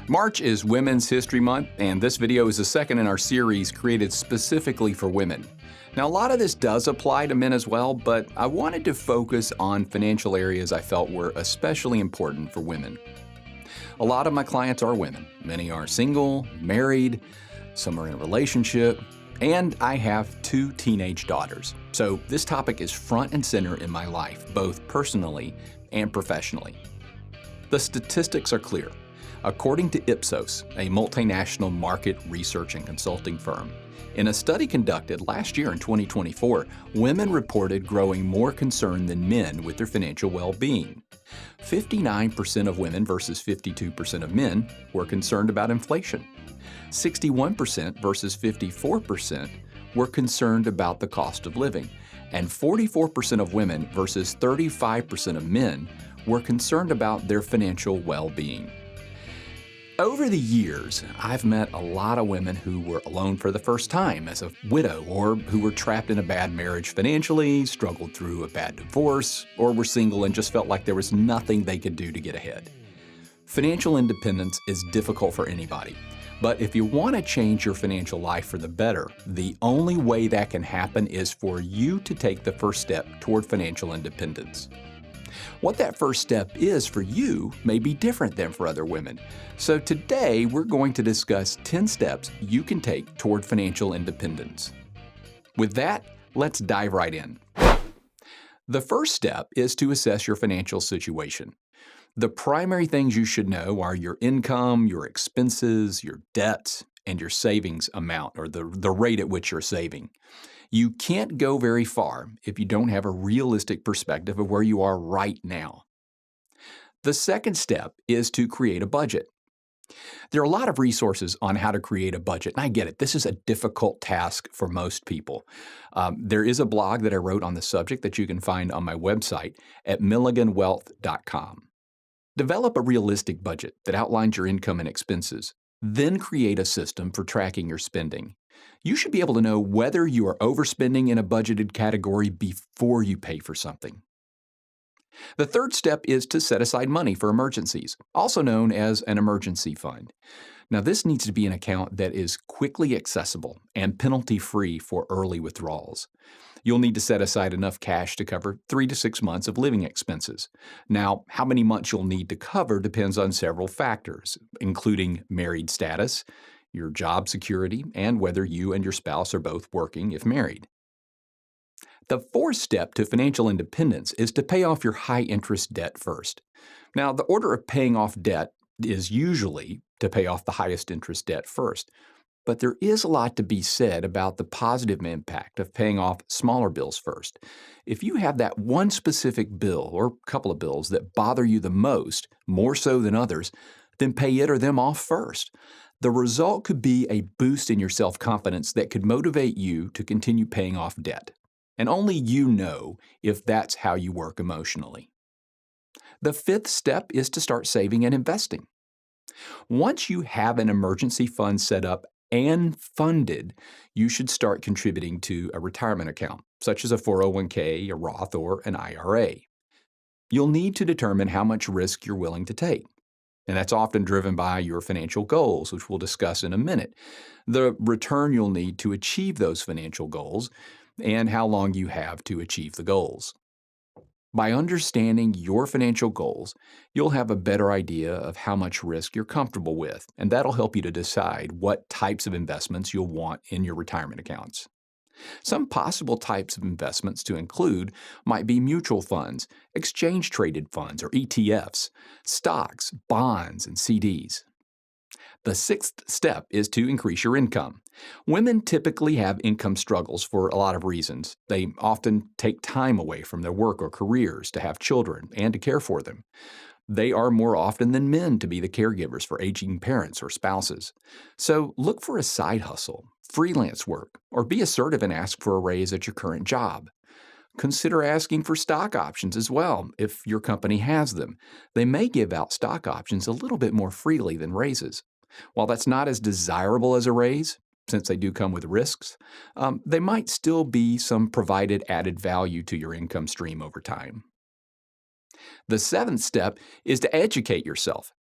March is Women's History Month, and this video is the second in our series created specifically for women. Now, a lot of this does apply to men as well, but I wanted to focus on financial areas I felt were especially important for women. A lot of my clients are women. Many are single, married, some are in a relationship, and I have 2 teenage daughters. So this topic is front and center in my life, both personally and professionally. The statistics are clear. According to Ipsos, a multinational market research and consulting firm, in a study conducted last year in 2024, women reported growing more concerned than men with their financial well-being. 59% of women versus 52% of men were concerned about inflation. 61% versus 54% were concerned about the cost of living. And 44% of women versus 35% of men were concerned about their financial well-being. Over the years, I've met a lot of women who were alone for the first time as a widow, or who were trapped in a bad marriage financially, struggled through a bad divorce, or were single and just felt like there was nothing they could do to get ahead. Financial independence is difficult for anybody, but if you want to change your financial life for the better, the only way that can happen is for you to take the first step toward financial independence. What that first step is for you may be different than for other women. So today we're going to discuss 10 steps you can take toward financial independence. With that, let's dive right in. The first step is to assess your financial situation. The primary things you should know are your income, your expenses, your debts, and your savings amount, or the rate at which you're saving. You can't go very far if you don't have a realistic perspective of where you are right now. The second step is to create a budget. There are a lot of resources on how to create a budget, and I get it. This is a difficult task for most people. There is a blog that I wrote on the subject that you can find on my website at milliganwealth.com. Develop a realistic budget that outlines your income and expenses. Then create a system for tracking your spending. You should be able to know whether you are overspending in a budgeted category before you pay for something. The third step is to set aside money for emergencies, also known as an emergency fund. Now, this needs to be an account that is quickly accessible and penalty-free for early withdrawals. You'll need to set aside enough cash to cover 3 to 6 months of living expenses. Now, how many months you'll need to cover depends on several factors, including married status, your job security, and whether you and your spouse are both working if married. The fourth step to financial independence is to pay off your high-interest debt first. Now, the order of paying off debt is usually to pay off the highest interest debt first. But there is a lot to be said about the positive impact of paying off smaller bills first. If you have that one specific bill or couple of bills that bother you the most, more so than others, then pay it or them off first. The result could be a boost in your self-confidence that could motivate you to continue paying off debt. And only you know if that's how you work emotionally. The fifth step is to start saving and investing. Once you have an emergency fund set up and funded, you should start contributing to a retirement account, such as a 401k, a Roth, or an IRA. You'll need to determine how much risk you're willing to take. And that's often driven by your financial goals, which we'll discuss in a minute, the return you'll need to achieve those financial goals, and how long you have to achieve the goals. By understanding your financial goals, you'll have a better idea of how much risk you're comfortable with, and that'll help you to decide what types of investments you'll want in your retirement accounts. Some possible types of investments to include might be mutual funds, exchange-traded funds or ETFs, stocks, bonds, and CDs. The sixth step is to increase your income. Women typically have income struggles for a lot of reasons. They often take time away from their work or careers to have children and to care for them. They are more often than men to be the caregivers for aging parents or spouses. So look for a side hustle, freelance work, or be assertive and ask for a raise at your current job. Consider asking for stock options as well if your company has them. They may give out stock options a little bit more freely than raises. While that's not as desirable as a raise, since they do come with risks, they might still be some provided added value to your income stream over time. The seventh step is to educate yourself.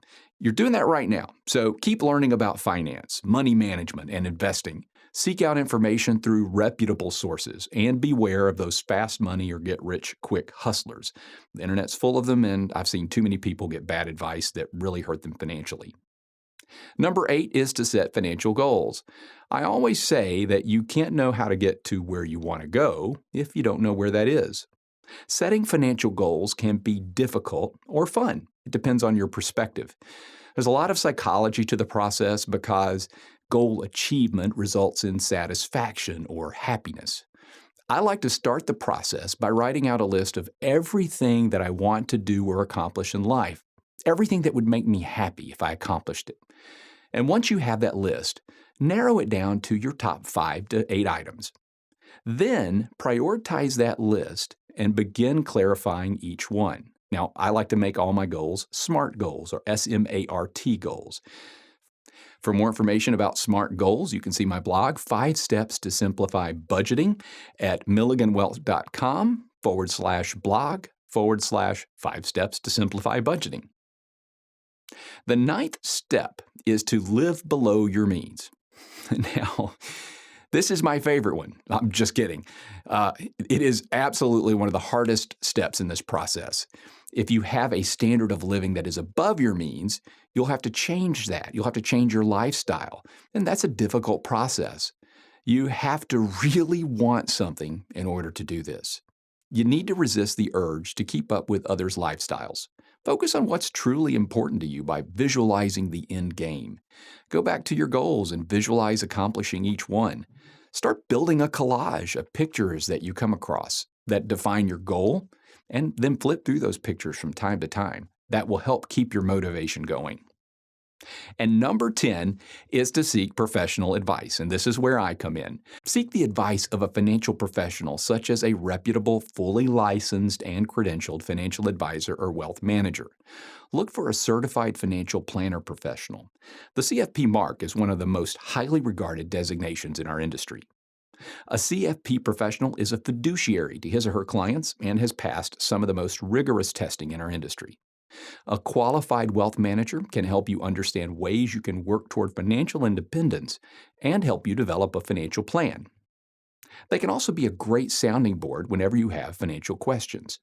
You're doing that right now, so keep learning about finance, money management, and investing. Seek out information through reputable sources and beware of those fast money or get rich quick hustlers. The internet's full of them, and I've seen too many people get bad advice that really hurt them financially. Number 8 is to set financial goals. I always say that you can't know how to get to where you want to go if you don't know where that is. Setting financial goals can be difficult or fun. It depends on your perspective. There's a lot of psychology to the process because goal achievement results in satisfaction or happiness. I like to start the process by writing out a list of everything that I want to do or accomplish in life, everything that would make me happy if I accomplished it. And once you have that list, narrow it down to your top 5 to 8 items. Then prioritize that list and begin clarifying each one. Now, I like to make all my goals SMART goals or SMART goals. For more information about SMART goals, you can see my blog, 5 Steps to Simplify Budgeting, at milliganwealth.com/blog/5 Steps to Simplify Budgeting. The 9th step is to live below your means. Now, this is my favorite one. I'm just kidding. It is absolutely one of the hardest steps in this process. If you have a standard of living that is above your means, you'll have to change that. You'll have to change your lifestyle. And that's a difficult process. You have to really want something in order to do this. You need to resist the urge to keep up with others' lifestyles. Focus on what's truly important to you by visualizing the end game. Go back to your goals and visualize accomplishing each one. Start building a collage of pictures that you come across that define your goal, and then flip through those pictures from time to time. That will help keep your motivation going. And number 10 is to seek professional advice, and this is where I come in. Seek the advice of a financial professional, such as a reputable, fully licensed and credentialed financial advisor or wealth manager. Look for a certified financial planner professional. The CFP mark is one of the most highly regarded designations in our industry. A CFP professional is a fiduciary to his or her clients and has passed some of the most rigorous testing in our industry. A qualified wealth manager can help you understand ways you can work toward financial independence and help you develop a financial plan. They can also be a great sounding board whenever you have financial questions.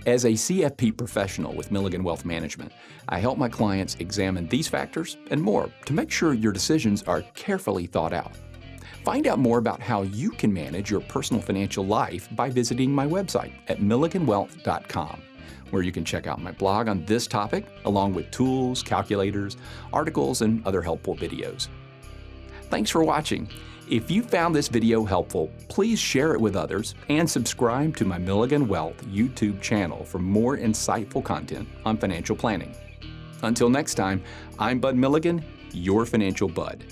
As a CFP professional with Milligan Wealth Management, I help my clients examine these factors and more to make sure your decisions are carefully thought out. Find out more about how you can manage your personal financial life by visiting my website at milliganwealth.com, where you can check out my blog on this topic, along with tools, calculators, articles, and other helpful videos. Thanks for watching. If you found this video helpful, please share it with others and subscribe to my Milligan Wealth YouTube channel for more insightful content on financial planning. Until next time, I'm Bud Milligan, your financial bud.